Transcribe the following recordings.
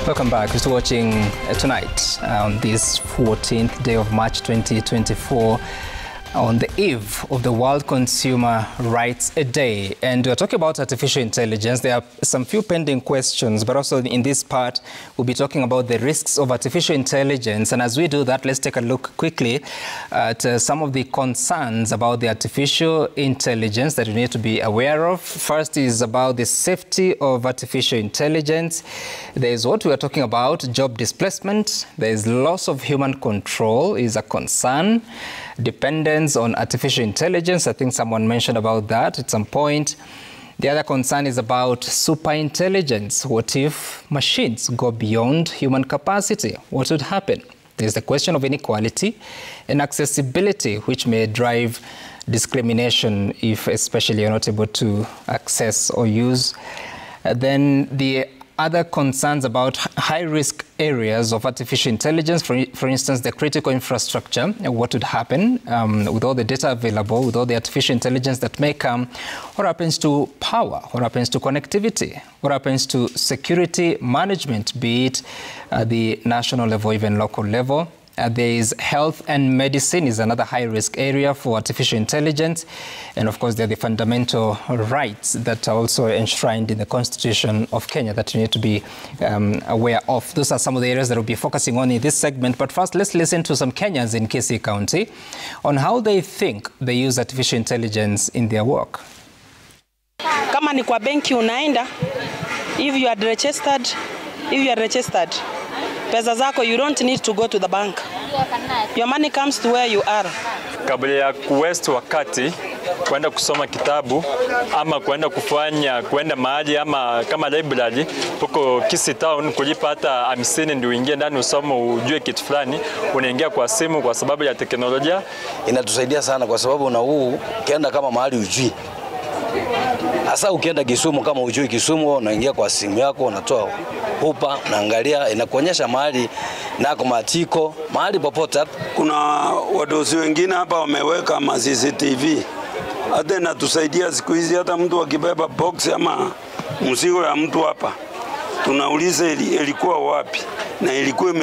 Welcome back to watching tonight on this 14th day of March 2024 on the eve of the World Consumer Rights Day. And we're talking about artificial intelligence. There are some few pending questions, but also in this part, we'll be talking about the risks of artificial intelligence. And as we do that, let's take a look quickly at some of the concerns about the artificial intelligence that we need to be aware of. First is about the safety of artificial intelligence. There is what we are talking about, job displacement. There is loss of human control is a concern. Dependence on artificial intelligence. I think someone mentioned about that at some point. The other concern is about superintelligence. What if machines go beyond human capacity? What would happen? There's the question of inequality and accessibility, which may drive discrimination if especially you're not able to access or use. Then the other concerns about high-risk areas of artificial intelligence, for instance, the critical infrastructure, what would happen with all the data available, with all the artificial intelligence that may come, what happens to power, what happens to connectivity, what happens to security management, be it at the national level, even local level. There is health and medicine is another high-risk area for artificial intelligence. And of course, there are the fundamental rights that are also enshrined in the Constitution of Kenya that you need to be aware of. Those are some of the areas that we'll be focusing on in this segment. But first, let's listen to some Kenyans in Kisii County on how they think they use artificial intelligence in their work. Kama ni kwa benki unaenda, if you are registered, pesa zako, you don't need to go to the bank. Your money comes to where you are. Kabla ya kuwaste wakati kwenda kusoma kitabu ama kwenda mahali ama kama library huko Kisii town kulipa hata 50 ndio uingie ndani usome ujue kitu fulani, unaingia kwa simu kwa sababu ya teknolojia. Inatusaidia sana kwa sababu na huu ukienda kama mahali ujui. Hasa ukienda Kisumu kama ujui Kisumu, unaingia kwa simu yako, unatoa hupa, unaangalia, inakuonyesha mahali nako matiko, mahali popote. Kuna wadosi wengine hapa wameweka ma CCTV. Hata inatusaidia siku hizi, hata mtu akibeba box ama mzigo ya mtu hapa, tunauliza ilikuwa wapi na ilikuwa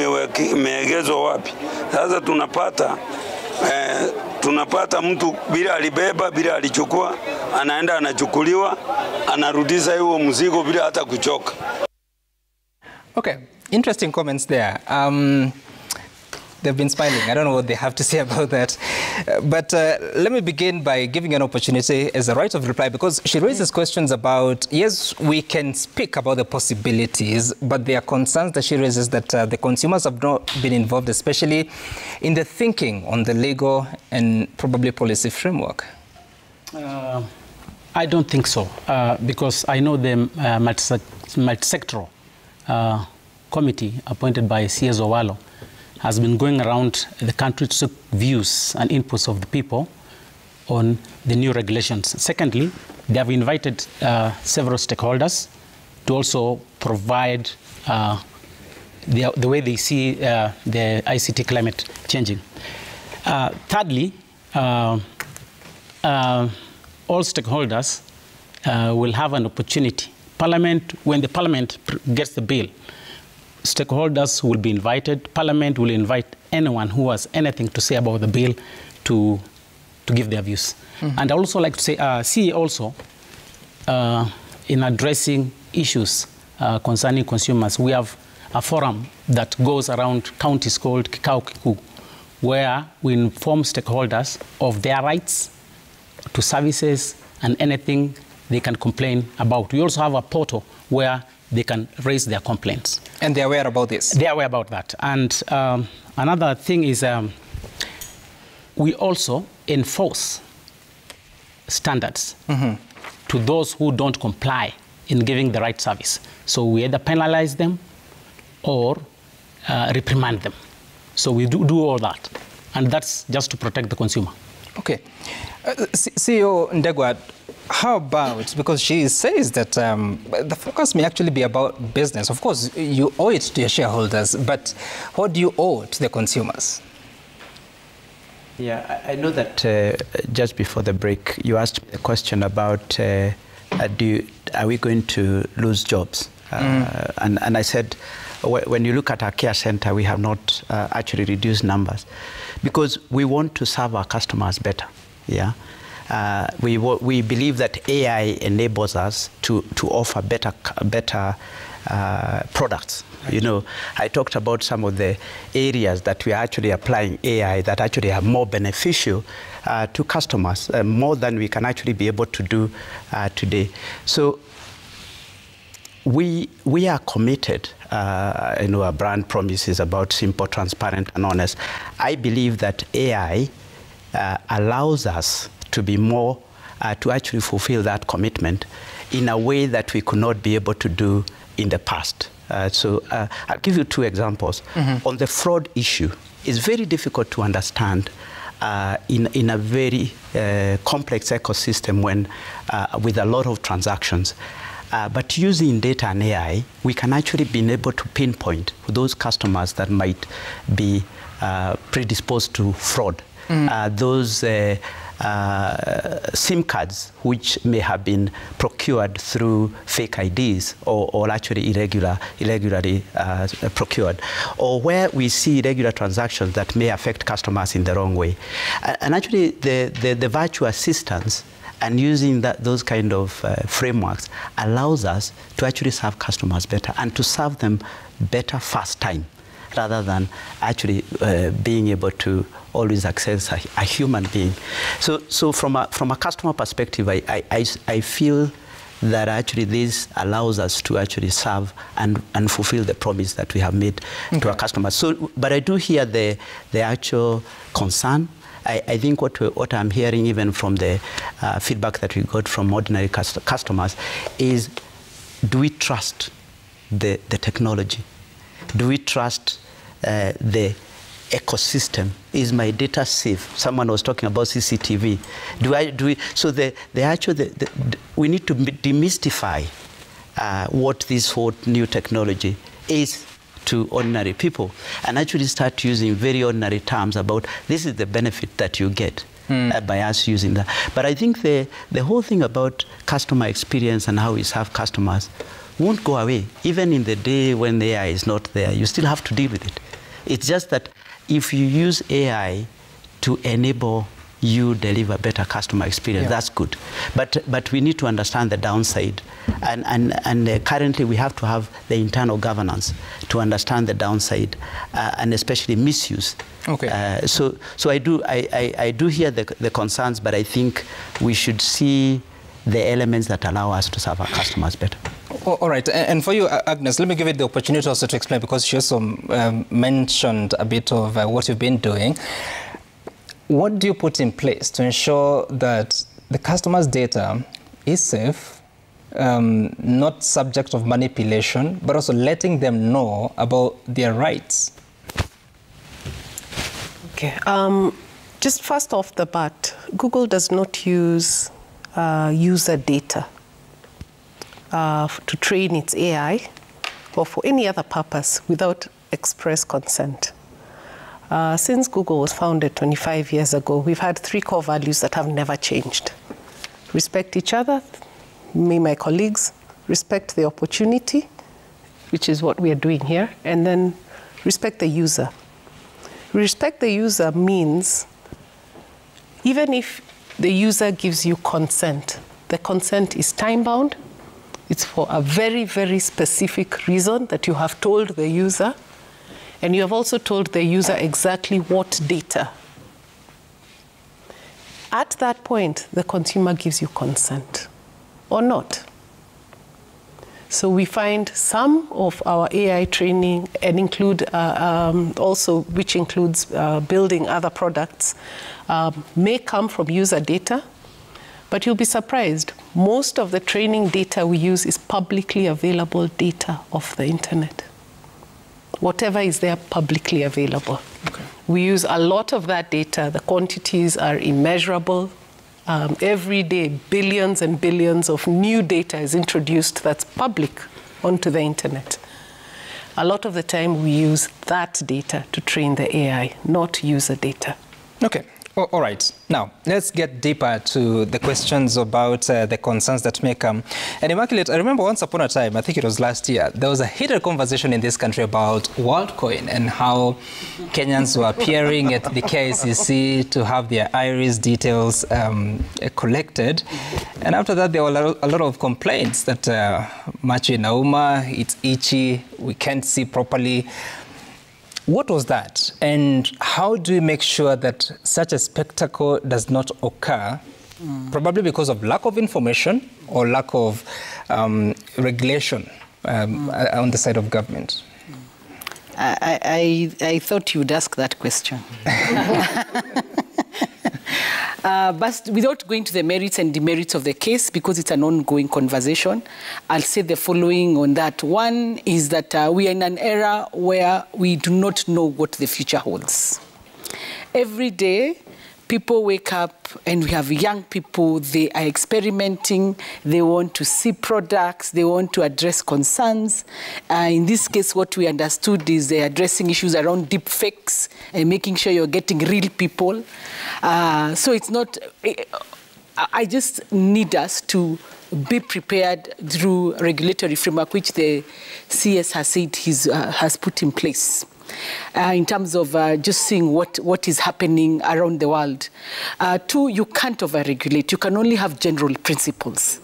imeegezwa wapi. Sasa tunapata mtu bila alibeba, bila alichukua, anaenda anachukuliwa, anarudisha huo mzigo bila hata kuchoka. Okay, interesting comments there. They've been smiling. I don't know what they have to say about that. But let me begin by giving an opportunity as a right of reply, because she raises questions about, yes, we can speak about the possibilities, but there are concerns that she raises that the consumers have not been involved, especially in the thinking on the legal and probably policy framework. I don't think so, because I know the multi-sectoral committee appointed by CS Owalo has been going around the country to seek views and inputs of the people on the new regulations. Secondly, they have invited several stakeholders to also provide the way they see the ICT climate changing. Thirdly, all stakeholders will have an opportunity. Parliament, when the Parliament gets the bill, stakeholders will be invited. Parliament will invite anyone who has anything to say about the bill to give their views. Mm-hmm. And I also like to say, see also, in addressing issues concerning consumers, we have a forum that goes around counties called Kikao Kiku, where we inform stakeholders of their rights to services and anything they can complain about. We also have a portal where they can raise their complaints. And they're aware about this? They're aware about that. And another thing is we also enforce standards to those who don't comply in giving the right service. So we either penalize them or reprimand them. So we do all that. And that's just to protect the consumer. Okay. CEO Ndegwa, how about, because she says that the focus may actually be about business. Of course, you owe it to your shareholders, but what do you owe to the consumers? Yeah, I know that just before the break, you asked me a question about are we going to lose jobs And I said, when you look at our care center, we have not actually reduced numbers because we want to serve our customers better. Yeah. We believe that AI enables us to offer better products. You know, I talked about some of the areas that we are actually applying AI that actually are more beneficial to customers, more than we can actually be able to do today. So we are committed. You know, our brand promise is about simple, transparent, and honest. I believe that AI allows us to be more, to actually fulfill that commitment in a way that we could not be able to do in the past. So I'll give you 2 examples. On the fraud issue, it's very difficult to understand in a very complex ecosystem when with a lot of transactions. But using data and AI, we can actually be able to pinpoint those customers that might be predisposed to fraud. Those SIM cards which may have been procured through fake IDs or actually irregularly procured, or where we see irregular transactions that may affect customers in the wrong way. And actually the virtual assistants and using those kind of frameworks allows us to actually serve customers better and to serve them better first time, rather than actually being able to always access a human being. So from a customer perspective, I feel that actually this allows us to actually serve and fulfill the promise that we have made to our customers. So, but I do hear the actual concern. I think what I'm hearing even from the feedback that we got from ordinary customers is, do we trust the technology? Do we trust the ecosystem? Is my data safe? Someone was talking about CCTV. So we need to demystify what this whole new technology is to ordinary people, and actually start using very ordinary terms about this is the benefit that you get by us using that. But I think the whole thing about customer experience and how we serve customers won't go away. Even in the day when the AI is not there, you still have to deal with it. It's just that if you use AI to enable you deliver better customer experience, that's good. But we need to understand the downside. And currently we have to have the internal governance to understand the downside and especially misuse. Okay. So I do hear the concerns, but I think we should see the elements that allow us to serve our customers better. All right, and for you, Agnes, let me give you the opportunity also to explain, because she also mentioned a bit of what you've been doing. What do you put in place to ensure that the customer's data is safe, not subject of manipulation, but also letting them know about their rights? Okay, just first off the bat, Google does not use user data to train its AI or for any other purpose without express consent. Since Google was founded 25 years ago, we've had 3 core values that have never changed. Respect each other, me, my colleagues, respect the opportunity, which is what we are doing here, and then respect the user. Respect the user means even if the user gives you consent, the consent is time-bound. It's for a very, very specific reason that you have told the user, and you have also told the user exactly what data. At that point, the consumer gives you consent or not. So we find some of our AI training and include also, which includes building other products, may come from user data, but you'll be surprised. Most of the training data we use is publicly available data off the internet. Whatever is there publicly available. Okay. We use a lot of that data. The quantities are immeasurable. Every day, billions and billions of new data is introduced that's public onto the internet. A lot of the time, we use that data to train the AI, not user data. Okay. All right. Now, let's get deeper to the questions about the concerns that may come. And Immaculate, I remember once upon a time, I think it was last year, there was a heated conversation in this country about WorldCoin and how Kenyans were appearing at the KICC to have their iris details collected. And after that, there were a lot of complaints that macho inauma, it's itchy, we can't see properly. What was that? And how do we make sure that such a spectacle does not occur, probably because of lack of information or lack of regulation on the side of government? I thought you'd ask that question. But without going to the merits and demerits of the case, because it's an ongoing conversation, I'll say the following on that. One is that we are in an era where we do not know what the future holds. Every day, people wake up and we have young people, they are experimenting, they want to see products, they want to address concerns. In this case, what we understood is they're addressing issues around deep fakes and making sure you're getting real people. So it's not, I just need us to be prepared through regulatory framework, which the CS has said has put in place. In terms of just seeing what is happening around the world. Two, you can't over-regulate. You can only have general principles.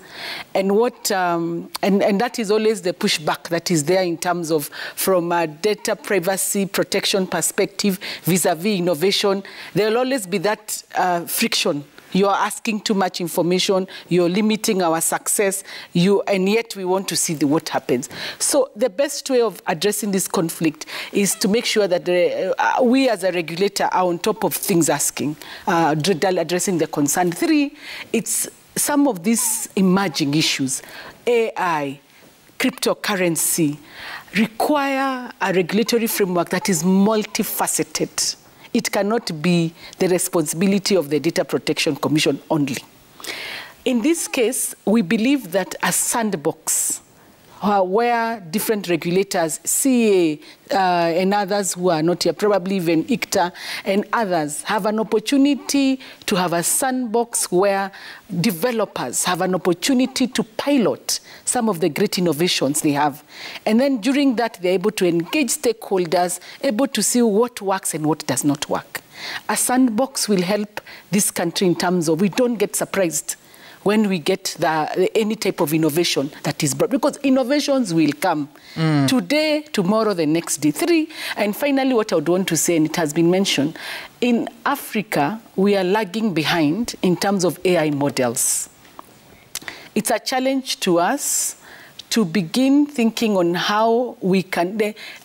And and that is always the pushback that is there in terms of, from a data privacy protection perspective, vis-a-vis innovation, there will always be that friction. You are asking too much information, you're limiting our success, and yet we want to see what happens. So the best way of addressing this conflict is to make sure that we as a regulator are on top of things addressing the concern. Three, it's some of these emerging issues, AI, cryptocurrency, require a regulatory framework that is multifaceted. It cannot be the responsibility of the Data Protection Commission only. In this case, we believe that a sandbox where different regulators, CA and others who are not here, probably even ICTA and others, have an opportunity to have a sandbox where developers have an opportunity to pilot some of the great innovations they have. And then during that, they're able to engage stakeholders, able to see what works and what does not work. A sandbox will help this country in terms of we don't get surprised when we get any type of innovation that is brought, because innovations will come today, tomorrow, the next day. Three, and finally what I would want to say, and it has been mentioned, in Africa, we are lagging behind in terms of AI models. It's a challenge to us to begin thinking on how we can,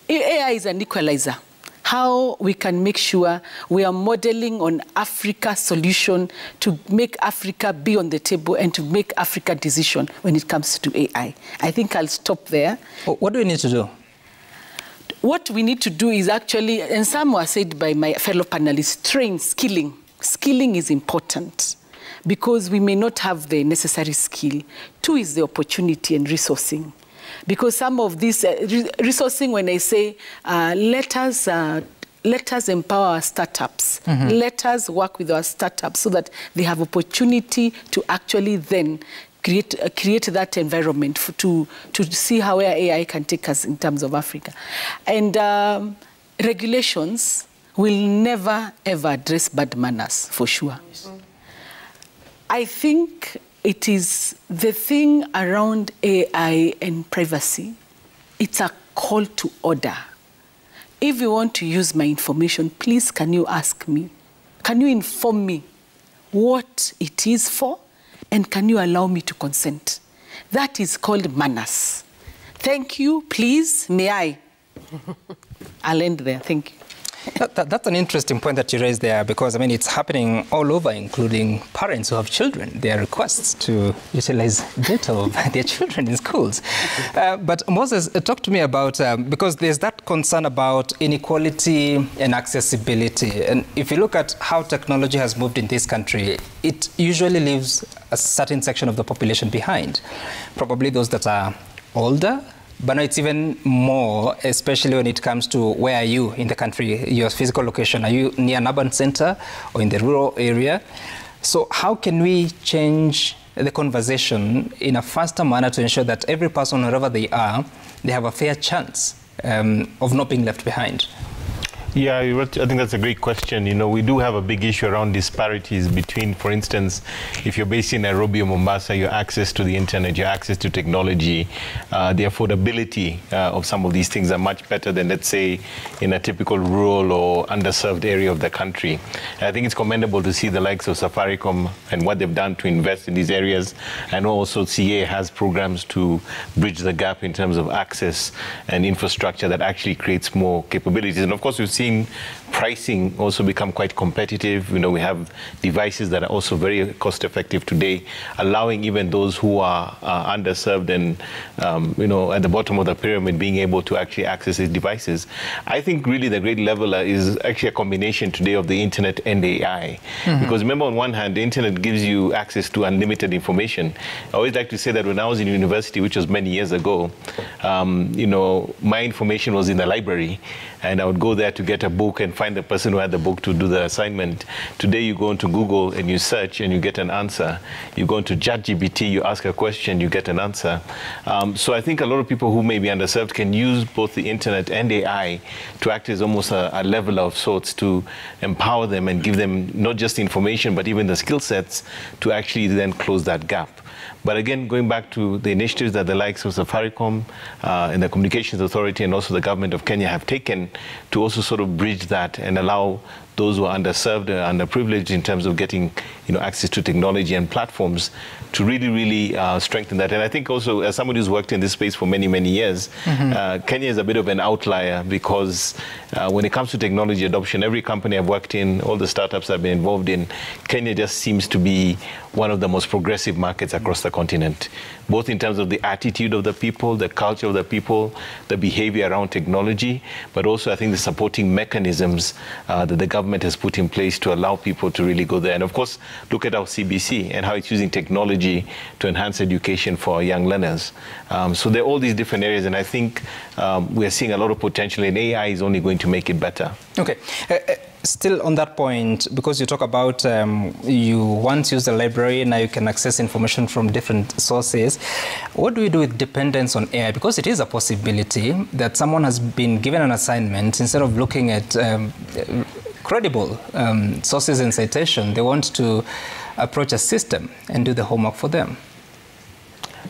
AI is an equalizer, how we can make sure we are modeling on Africa's solution to make Africa be on the table and to make Africa decision when it comes to AI. I think I'll stop there. What do we need to do? What we need to do is actually, and some were said by my fellow panelists, train, skilling. Skilling is important because we may not have the necessary skill. Two is the opportunity and resourcing. Because some of this resourcing, when I say let us empower our startups, let us work with our startups so that they have opportunity to actually then create that environment to see how AI can take us in terms of Africa. And regulations will never, ever address bad manners, for sure. I think it is the thing around AI and privacy. It's a call to order. If you want to use my information, please can you ask me? Can you inform me what it is for? And can you allow me to consent? That is called manners. Thank you, please, may I? I'll end there, thank you. That's an interesting point that you raised there, because, I mean, it's happening all over, including parents who have children. Their requests to utilize data of their children in schools. But Moses, talk to me about, because there's that concern about inequality and accessibility. And if you look at how technology has moved in this country, it usually leaves a certain section of the population behind. Probably those that are older, But now it's even more, especially when it comes to where are you in the country, your physical location. Are you near an urban center or in the rural area? So how can we change the conversation in a faster manner to ensure that every person, wherever they are, they have a fair chance of not being left behind? Yeah, I think that's a great question. You know, we do have a big issue around disparities between, for instance, if you're based in Nairobi or Mombasa, your access to the internet, your access to technology, the affordability of some of these things are much better than, let's say, in a typical rural or underserved area of the country. And I think it's commendable to see the likes of Safaricom and what they've done to invest in these areas. And also CA has programs to bridge the gap in terms of access and infrastructure that actually creates more capabilities. And of course, we've seen pricing also become quite competitive. You know, we have devices that are also very cost effective today, allowing even those who are underserved and, you know, at the bottom of the pyramid being able to actually access these devices. I think really the great leveler is actually a combination today of the internet and AI. Because remember, on one hand, the internet gives you access to unlimited information. I always like to say that when I was in university, which was many years ago, you know, my information was in the library, and I would go there to get a book and find the person who had the book to do the assignment. Today you go into Google and you search and you get an answer. You go into ChatGPT, you ask a question, you get an answer. So I think a lot of people who may be underserved can use both the internet and AI to act as almost a leveler of sorts to empower them and give them not just information but even the skill sets to actually then close that gap. But again, going back to the initiatives that the likes of Safaricom and the Communications Authority and also the government of Kenya have taken to also sort of bridge that and allow those who are underserved and underprivileged in terms of getting, you know, access to technology and platforms to really strengthen that. And I think also, as somebody who's worked in this space for many years, Kenya is a bit of an outlier because when it comes to technology adoption, every company I've worked in, all the startups I've been involved in, Kenya just seems to be one of the most progressive markets across the continent, both in terms of the attitude of the people, the culture of the people, the behavior around technology, but also I think the supporting mechanisms that the government has put in place to allow people to really go there. And of course, look at our CBC and how it's using technology to enhance education for our young learners. So there are all these different areas, and I think we are seeing a lot of potential, and AI is only going to make it better. Okay. Still on that point, because you talk about you once used the library, now you can access information from different sources. What do we do with dependence on AI? Because it is a possibility that someone has been given an assignment, instead of looking at credible sources and citation, they want to approach a system and do the homework for them.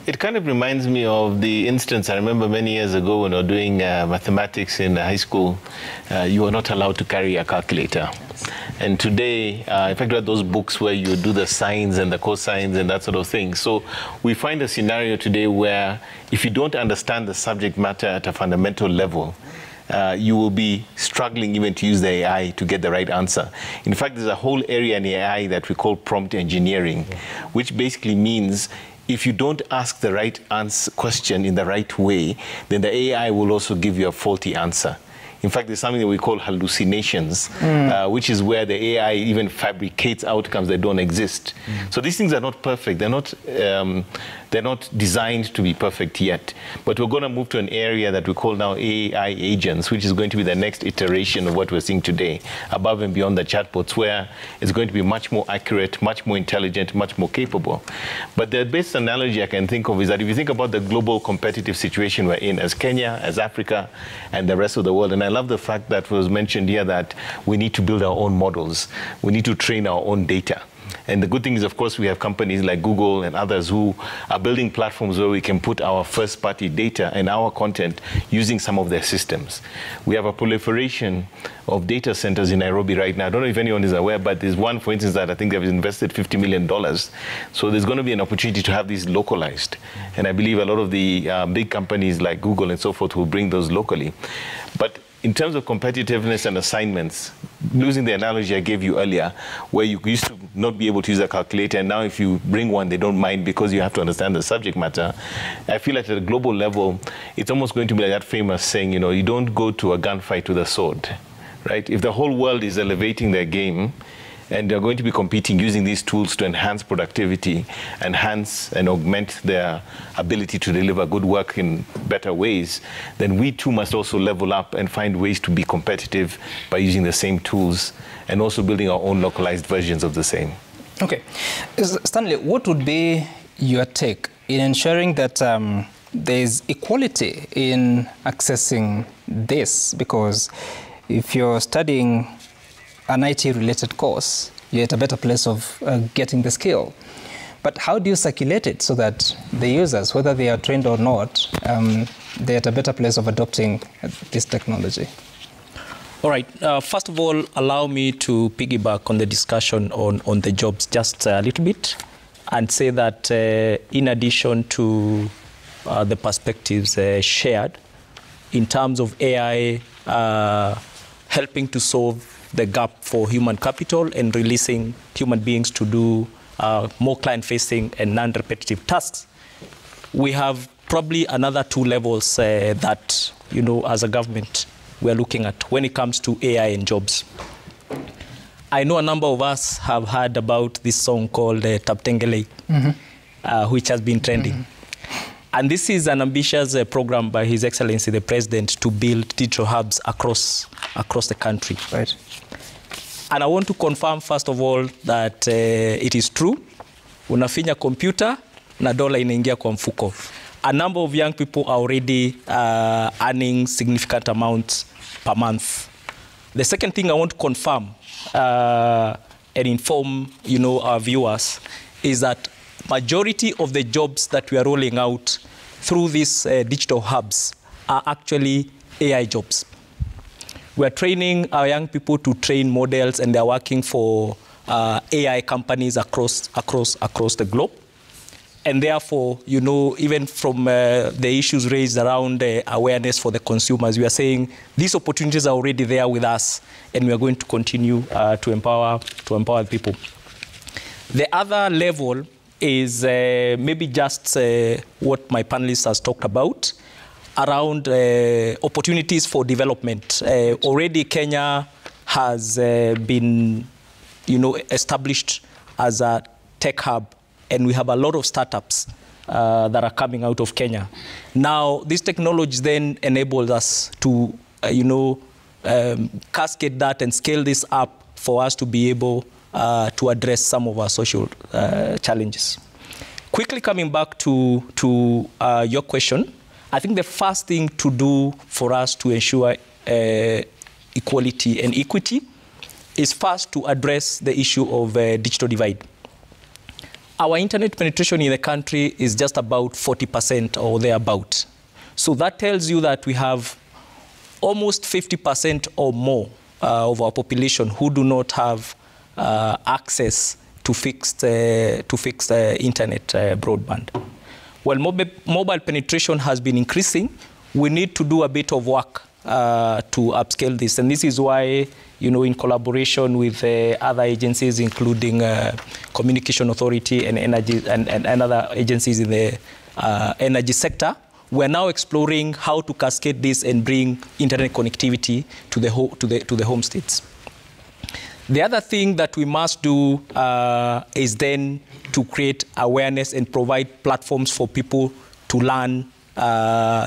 It kind of reminds me of the instance I remember many years ago when we were doing mathematics in high school. You were not allowed to carry a calculator. And today, in fact, we have those books where you do the sines and the cosines and that sort of thing. So we find a scenario today where if you don't understand the subject matter at a fundamental level, you will be struggling even to use the AI to get the right answer. In fact, there's a whole area in AI that we call prompt engineering, which basically means if you don't ask the right question in the right way, then the AI will also give you a faulty answer. In fact, there's something that we call hallucinations, which is where the AI even fabricates outcomes that don't exist. So these things are not perfect. They're not designed to be perfect yet. But we're going to move to an area that we call now AI agents, which is going to be the next iteration of what we're seeing today, above and beyond the chatbots, where it's going to be much more accurate, much more intelligent, much more capable. But the best analogy I can think of is that if you think about the global competitive situation we're in as Kenya, as Africa, and the rest of the world, and I love the fact that was mentioned here that we need to build our own models. We need to train our own data. And the good thing is, of course, we have companies like Google and others who are building platforms where we can put our first-party data and our content using some of their systems. We have a proliferation of data centers in Nairobi right now. I don't know if anyone is aware, but there's one, for instance, that I think they've invested $50 million. So there's going to be an opportunity to have these localized. And I believe a lot of the big companies like Google and so forth will bring those locally. But in terms of competitiveness and assignments, losing the analogy I gave you earlier, where you used to not be able to use a calculator, and now if you bring one, they don't mind because you have to understand the subject matter. I feel like at a global level, it's almost going to be like that famous saying, you know, you don't go to a gunfight with a sword, right? If the whole world is elevating their game, and they're going to be competing using these tools to enhance productivity, enhance and augment their ability to deliver good work in better ways, then we too must also level up and find ways to be competitive by using the same tools and also building our own localized versions of the same. Okay. Stanley, what would be your take in ensuring that there's equality in accessing this? Because if you're studying an IT-related course, you're at a better place of getting the skill. But how do you circulate it so that the users, whether they are trained or not, they're at a better place of adopting this technology? All right. First of all, allow me to piggyback on the discussion on the jobs just a little bit and say that in addition to the perspectives shared in terms of AI helping to solve the gap for human capital and releasing human beings to do more client-facing and non-repetitive tasks, we have probably another 2 levels that, as a government, we're looking at when it comes to AI and jobs. I know a number of us have heard about this song called Taptengele, which has been trending. And this is an ambitious program by His Excellency the President to build digital hubs across the country. Right. And I want to confirm, first of all, that it is true. Unafinya computer, na dola inaingia kwa mfuko. A number of young people are already earning significant amounts per month. The second thing I want to confirm and inform, our viewers is that majority of the jobs that we are rolling out through these digital hubs are actually AI jobs. We are training our young people to train models, and they're working for AI companies across the globe. And therefore, even from the issues raised around awareness for the consumers, we are saying these opportunities are already there with us, and we are going to continue to empower people. The other level is maybe just what my panelists has talked about around opportunities for development. Already Kenya has been, established as a tech hub, and we have a lot of startups that are coming out of Kenya. Now, this technology then enables us to, cascade that and scale this up for us to be able to address some of our social challenges. Quickly coming back to your question, I think the first thing to do for us to ensure equality and equity is first to address the issue of digital divide. Our internet penetration in the country is just about 40% or thereabout. So that tells you that we have almost 50% or more of our population who do not have access to fixed internet broadband. While mobile penetration has been increasing, we need to do a bit of work to upscale this. And this is why, in collaboration with other agencies, including Communication Authority and Energy and other agencies in the energy sector, we're now exploring how to cascade this and bring internet connectivity to the home states. The other thing that we must do is then to create awareness and provide platforms for people to learn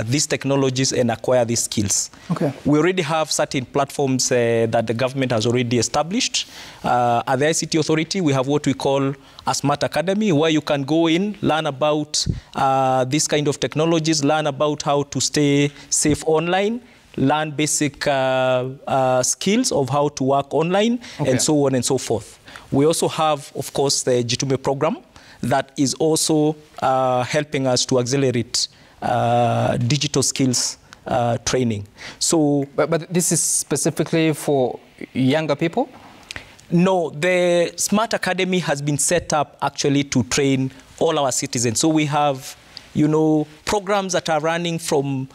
these technologies and acquire these skills. Okay. We already have certain platforms that the government has already established. At the ICT Authority, we have what we call a Smart Academy, where you can go in, learn about these kind of technologies, learn about how to stay safe online, learn basic skills of how to work online, and so on and so forth. We also have, of course, the Jitume program that is also helping us to accelerate digital skills training. So, but this is specifically for younger people? No, the Smart Academy has been set up actually to train all our citizens. So we have, programs that are running from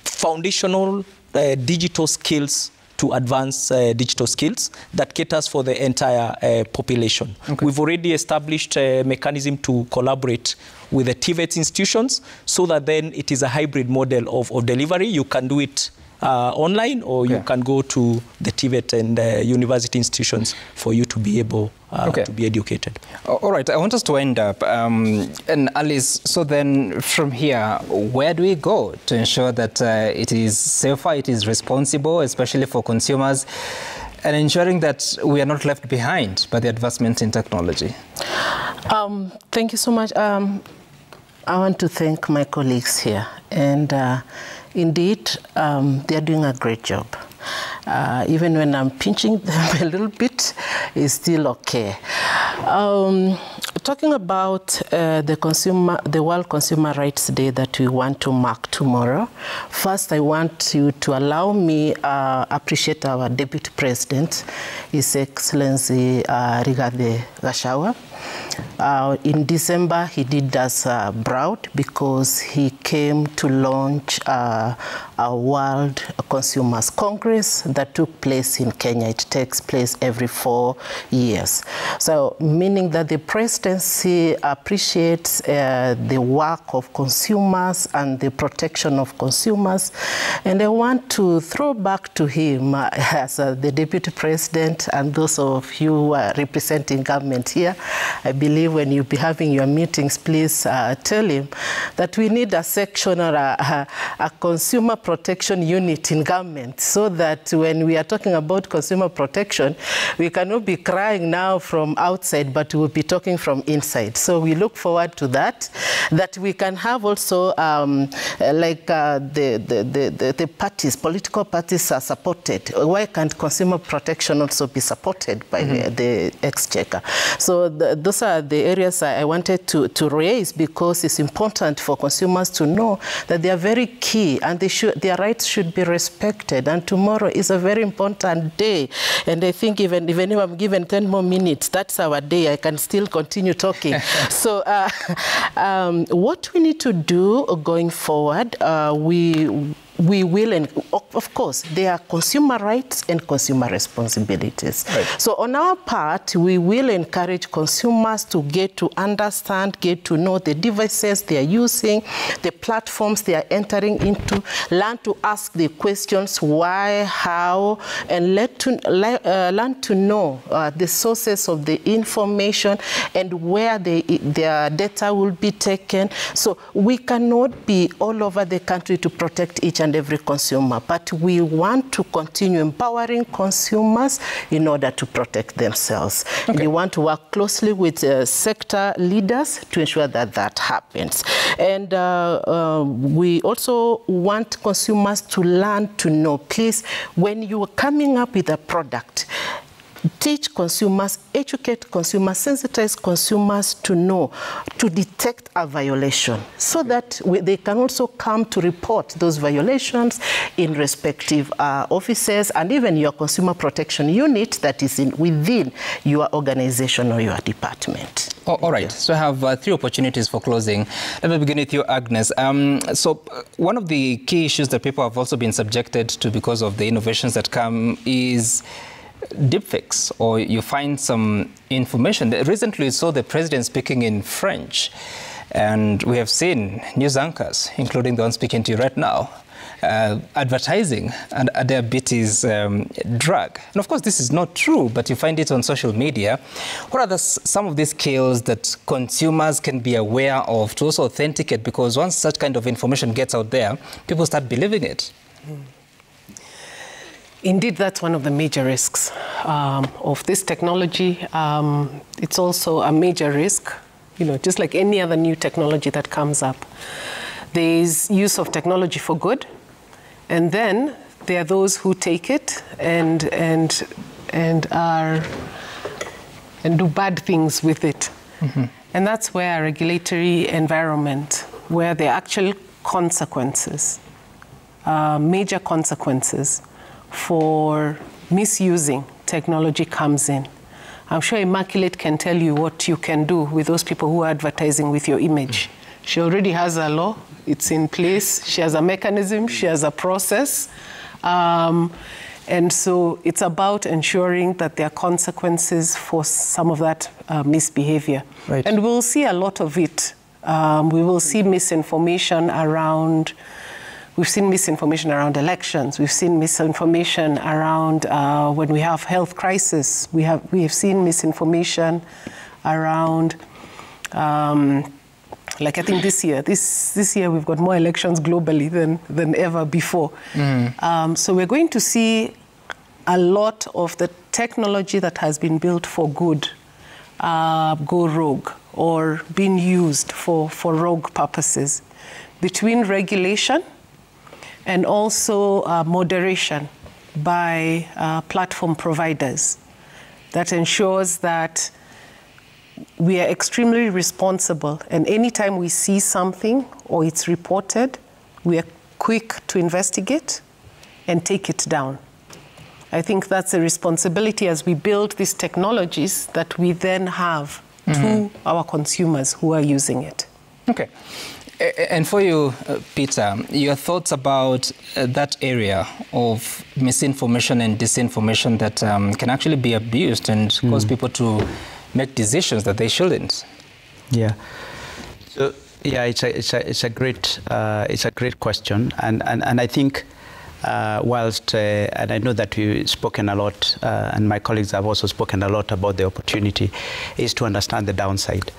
foundational digital skills to advanced digital skills that caters for the entire population. Okay. We've already established a mechanism to collaborate with the TVET institutions so that then it is a hybrid model of delivery. You can do it online, or you can go to the TVET and university institutions for you to be able to be educated. All right, I want us to end up. And Alice, so then from here, where do we go to ensure that it is safer, it is responsible, especially for consumers, and ensuring that we are not left behind by the advancements in technology? Thank you so much. I want to thank my colleagues here. And indeed, they are doing a great job. Even when I'm pinching them a little bit, it's still okay. Talking about the World Consumer Rights Day that we want to mark tomorrow, first I want you to allow me appreciate our Deputy President, His Excellency Rigathi Gachagua. In December, he did us proud because he came to launch a World Consumers Congress that took place in Kenya. It takes place every 4 years. So, meaning that the presidency appreciates the work of consumers and the protection of consumers. And I want to throw back to him as the Deputy President and those of you who are representing government here. I believe when you be having your meetings, please tell him that we need a section or a consumer protection unit in government, so that when we are talking about consumer protection, we cannot be crying now from outside, but we will be talking from inside. So we look forward to that we can have also like the parties, political parties are supported. Why can't consumer protection also be supported by the Exchequer? So those are the areas I wanted to raise, because it's important for consumers to know that they are very key and their rights should be respected. And tomorrow is a very important day. And I think even if I'm given 10 more minutes, that's our day. I can still continue talking. So what we need to do going forward, we will, and of course, there are consumer rights and consumer responsibilities. Right. So on our part, we will encourage consumers to get to understand, get to know the devices they are using, the platforms they are entering into, learn to ask the questions why, how, and learn to know the sources of the information and where their data will be taken. So we cannot be all over the country to protect each and every consumer, but we want to continue empowering consumers in order to protect themselves. Okay. We want to work closely with sector leaders to ensure that that happens. And we also want consumers to learn to know, please, when you are coming up with a product, teach consumers, educate consumers, sensitize consumers to know, to detect a violation, so that they can also come to report those violations in respective offices and even your consumer protection unit that is within your organization or your department. All right, so I have 3 opportunities for closing. Let me begin with you, Agnes. So one of the key issues that people have also been subjected to because of the innovations that come is deepfakes, or you find some information. Recently, we saw the president speaking in French, and we have seen news anchors, including the one speaking to you right now, advertising and diabetes drug. And of course, this is not true, but you find it on social media. What are some of these skills that consumers can be aware of to also authenticate? Because once such kind of information gets out there, people start believing it. Indeed, that's one of the major risks of this technology. It's also a major risk, just like any other new technology that comes up. There is use of technology for good, and then there are those who take it and do bad things with it. And that's where a regulatory environment, where the actual consequences, major consequences for misusing technology comes in. I'm sure Immaculate can tell you what you can do with those people who are advertising with your image. She already has a law, it's in place, she has a mechanism, she has a process. And so it's about ensuring that there are consequences for some of that misbehavior. Right. And we'll see a lot of it. We will see misinformation around We've seen misinformation around elections. We've seen misinformation around when we have health crisis. We have seen misinformation around, like I think this year we've got more elections globally than ever before. So we're going to see a lot of the technology that has been built for good go rogue or being used for rogue purposes, between regulation and also moderation by platform providers that ensures that we are extremely responsible, and anytime we see something or it's reported, we are quick to investigate and take it down. I think that's a responsibility as we build these technologies that we then have to our consumers who are using it. Okay. And for you, Peter, your thoughts about that area of misinformation and disinformation that can actually be abused and cause people to make decisions that they shouldn't? Yeah. So yeah, it's a great question, and I think whilst and I know that we've spoken a lot, and my colleagues have also spoken a lot about the opportunity, is to understand the downside.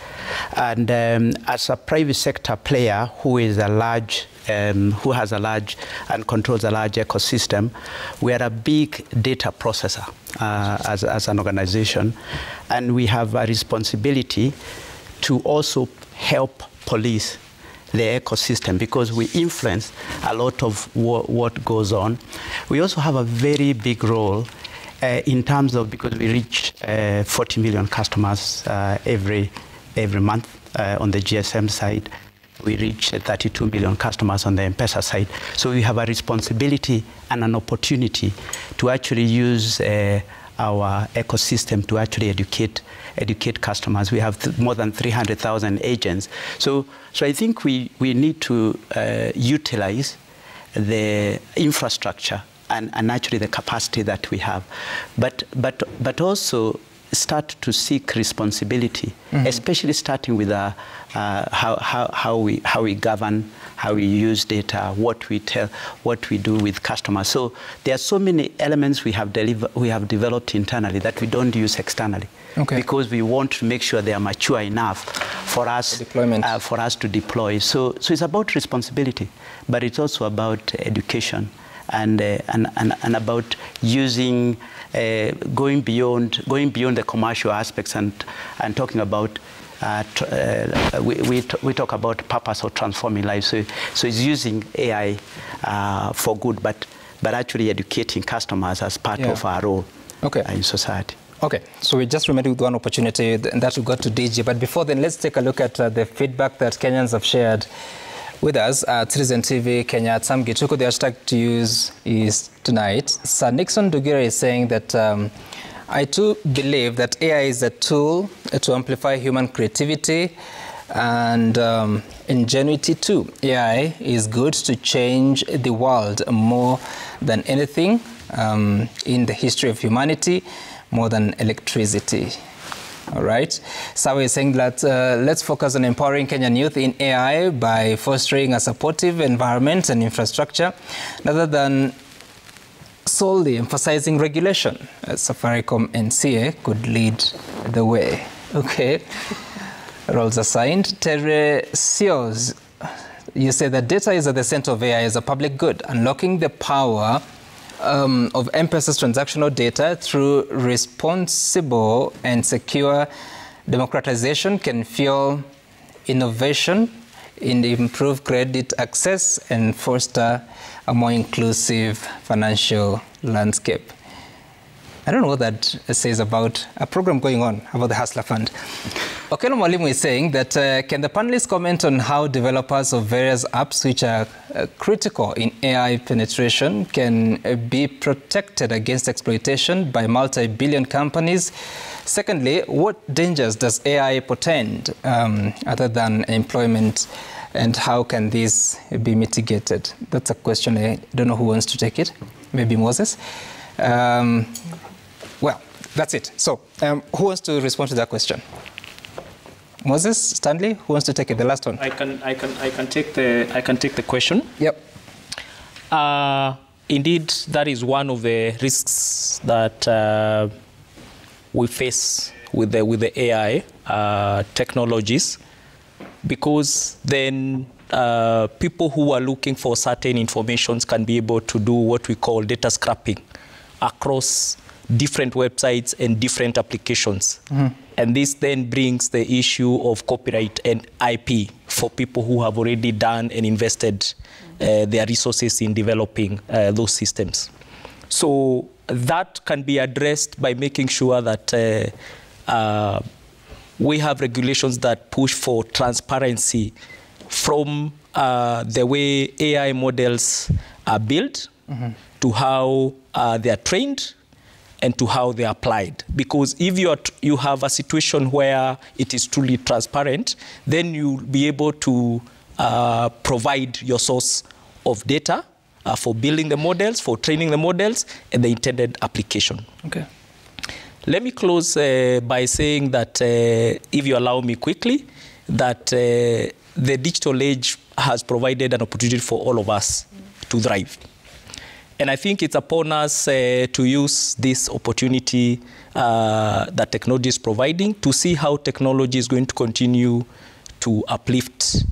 And as a private sector player who is a large, who has a large and controls a large ecosystem, we are a big data processor as an organization, and we have a responsibility to also help police the ecosystem, because we influence a lot of what goes on. We also have a very big role in terms of, because we reach 40 million customers every month on the GSM side. We reach 32 million customers on the M-Pesa side. So we have a responsibility and an opportunity to actually use our ecosystem to actually educate customers. We have more than 300,000 agents. So I think we need to utilize the infrastructure and actually the capacity that we have, but also start to seek responsibility, especially starting with how we govern, how we use data, what we tell, what we do with customers. So there are so many elements we have developed internally that we don't use externally, because we want to make sure they are mature enough for us to deploy. So it's about responsibility, but it's also about education and about using. Going beyond the commercial aspects and talking about we talk about purpose or transforming lives. So it's using AI for good, but actually educating customers as part of our role in society. Okay, so we just remained with one opportunity, and that we got to DG. But before then, let's take a look at the feedback that Kenyans have shared with us at Citizen TV Kenya at Sam Gituko. The hashtag to use is tonight. Sir Nixon Dugira is saying that I too believe that AI is a tool to amplify human creativity and ingenuity too. AI is good to change the world more than anything in the history of humanity, more than electricity. All right. Sawa is saying that let's focus on empowering Kenyan youth in AI by fostering a supportive environment and infrastructure, rather than solely emphasizing regulation. Safaricom NCA could lead the way. Okay. Roles assigned. Tere Sios, you say that data is at the center of AI as a public good, unlocking the power of M-Pesa's transactional data through responsible and secure democratization can fuel innovation, improve credit access, and foster a more inclusive financial landscape. I don't know what that says about a program going on about the Hustler Fund. Okelo Mwalimu is saying that can the panelists comment on how developers of various apps which are critical in AI penetration can be protected against exploitation by multi-billion companies? Secondly, what dangers does AI portend other than employment, and how can this be mitigated? That's a question. I don't know who wants to take it. Maybe Moses. Well, that's it. So, who wants to respond to that question? Moses, Stanley, who wants to take it? The last one. I can take the question. Yep. Indeed, that is one of the risks that we face with the AI technologies, because then people who are looking for certain informations can be able to do what we call data scrapping across different websites and different applications. And this then brings the issue of copyright and IP for people who have already done and invested their resources in developing those systems. So that can be addressed by making sure that we have regulations that push for transparency from the way AI models are built to how they are trained and to how they are applied. Because if you have a situation where it is truly transparent, then you'll be able to provide your source of data for building the models, for training the models, and the intended application. Okay. Let me close by saying that, if you allow me quickly, that the digital age has provided an opportunity for all of us to thrive. And I think it's upon us to use this opportunity that technology is providing to see how technology is going to continue to uplift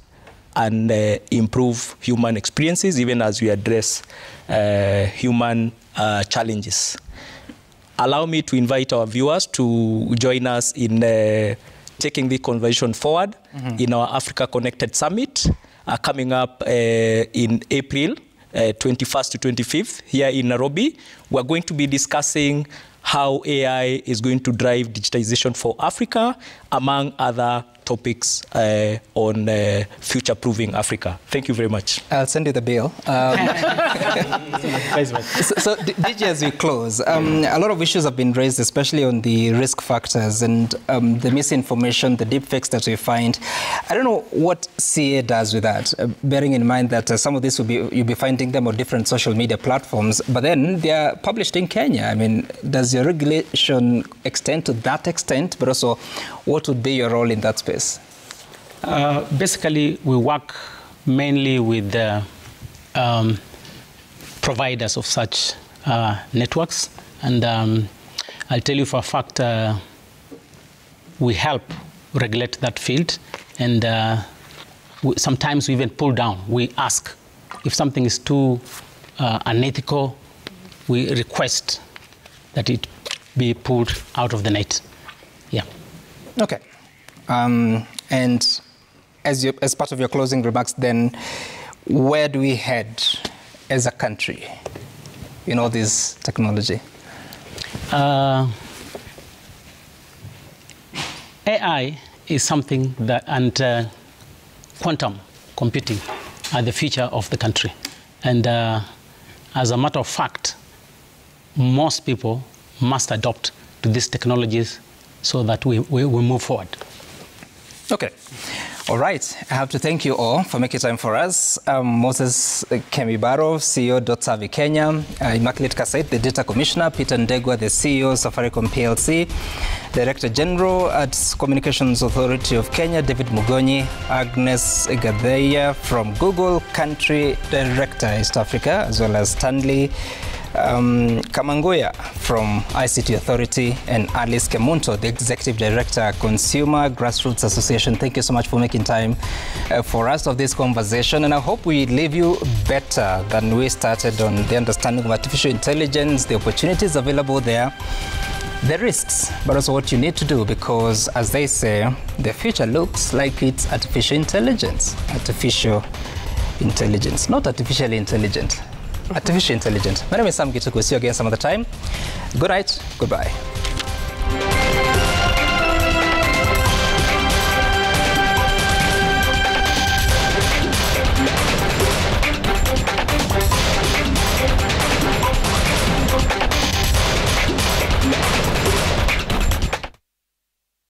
and improve human experiences, even as we address human challenges. Allow me to invite our viewers to join us in taking the conversation forward in our Africa Connected Summit coming up in April 21st to 25th here in Nairobi. We're going to be discussing how AI is going to drive digitization for Africa, among other topics on future-proofing Africa. Thank you very much. I'll send you the bill. So DJ, as we close, a lot of issues have been raised, especially on the risk factors and the misinformation, the deepfakes that we find. I don't know what CA does with that, bearing in mind that some of this you'll be finding them on different social media platforms, but then they are published in Kenya. I mean, does your regulation extend to that extent, but also what would be your role in that space? Basically, we work mainly with the providers of such networks. And I'll tell you for a fact, we help regulate that field. And sometimes we even pull down. We ask if something is too unethical, we request that it be pulled out of the net. Yeah. Okay. And as part of your closing remarks, then, where do we head as a country in all this technology? AI is something that, and quantum computing are the future of the country. And as a matter of fact, most people must adopt to these technologies so that we move forward. Okay. All right. I have to thank you all for making time for us. Moses Kemibaro, CEO .Savi Kenya, Immaculate Kasait, the Data Commissioner, Peter Ndegwa, the CEO, Safaricom PLC, Director General at Communications Authority of Kenya, David Mugonyi, Agnes Gadeya from Google, Country Director East Africa, as well as Stanley Kamangoya from ICT Authority, and Alice Kemunto, the Executive Director, Consumer Grassroots Association. Thank you so much for making time for us of this conversation, and I hope we leave you better than we started on the understanding of artificial intelligence, the opportunities available there, the risks, but also what you need to do, because as they say, the future looks like it's artificial intelligence. Artificial intelligence, not artificially intelligent. Artificial intelligence. My name is Sam Gituku. See you again some other time. Good night. Goodbye.